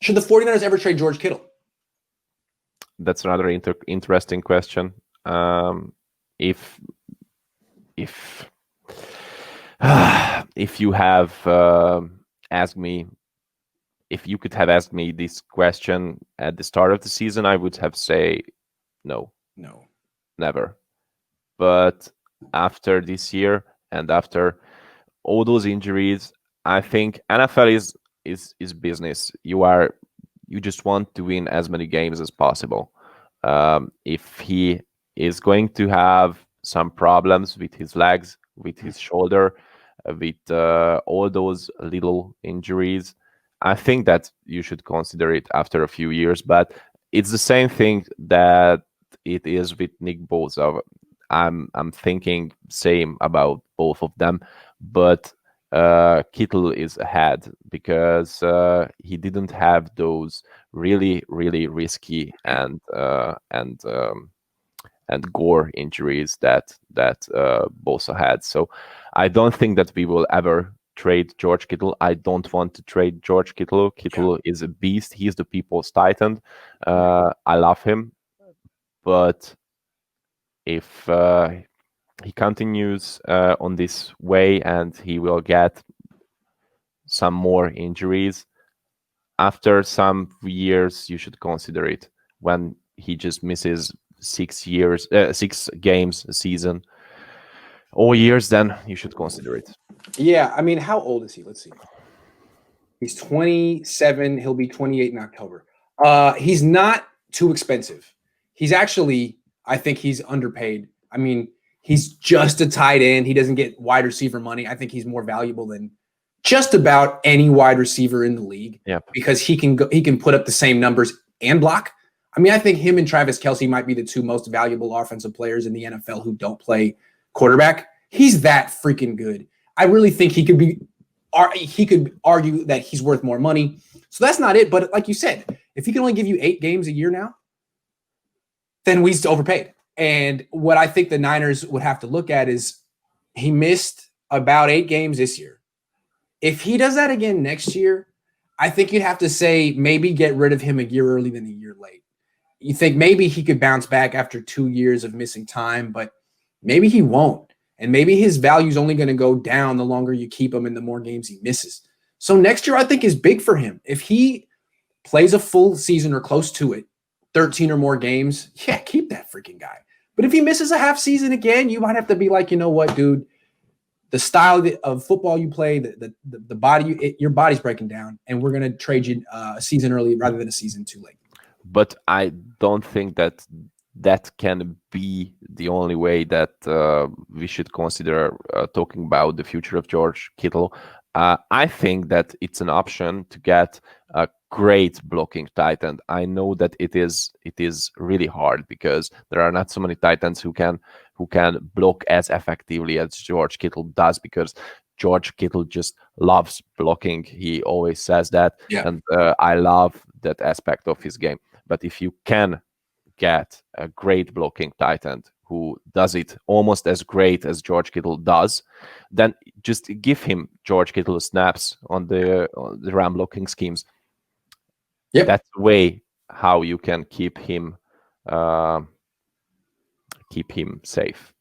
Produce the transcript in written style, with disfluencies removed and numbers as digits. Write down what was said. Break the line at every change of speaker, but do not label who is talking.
Should the 49ers ever trade George Kittle?
That's another interesting question. If you have asked me, if you could have asked me this question at the start of the season, I would have say no, never. But after this year and after all those injuries, I think NFL is business. You just want to win as many games as possible. If he is going to have some problems with his legs, with his shoulder, with all those little injuries, I think that you should consider it after a few years. But it's the same thing that it is with Nick Bosa. I'm thinking same about both of them, but Kittle is ahead because he didn't have those really risky and gore injuries that Bosa had. So I don't think that we will ever trade George Kittle. I don't want to trade George Kittle. Kittle is a beast. He's the people's titan. I love him, but if he continues on this way and he will get some more injuries, after some years you should consider it. When he just misses 6 games a season, all years, then you should consider it.
Yeah, I mean, how old is he? Let's see. He's 27. He'll be 28 in October. He's not too expensive. He's actually, I think he's underpaid. I mean, he's just a tight end. He doesn't get wide receiver money. I think he's more valuable than just about any wide receiver in the league. Because he can put up the same numbers and block. I mean, I think him and Travis Kelce might be the two most valuable offensive players in the NFL who don't play quarterback. He's that freaking good. I really think he could argue that he's worth more money. So that's not it. But like you said, if he can only give you 8 games a year now, then he's overpaid. And what I think the Niners would have to look at is he missed about 8 games this year. If he does that again next year, I think you'd have to say maybe get rid of him a year early than a year late. You think maybe he could bounce back after 2 years of missing time, but maybe he won't. And maybe his value is only going to go down the longer you keep him and the more games he misses. So next year, I think, is big for him. If he plays a full season or close to it, 13 or more games, keep that freaking guy. But if he misses a half season again, you might have to be like, you know what, dude? The style of football you play, the body, your body's breaking down, and we're going to trade you a season early rather than a season too late.
But I don't think that can be the only way that we should consider talking about the future of George Kittle. I think that it's an option to get a great blocking tight end. I know that it is really hard because there are not so many tight ends who can block as effectively as George Kittle does, because George Kittle just loves blocking. He always says that, and I love that aspect of his game. But if you can get a great blocking tight end who does it almost as great as George Kittle does, then just give him George Kittle snaps on the run blocking schemes. That's the way how you can keep him safe.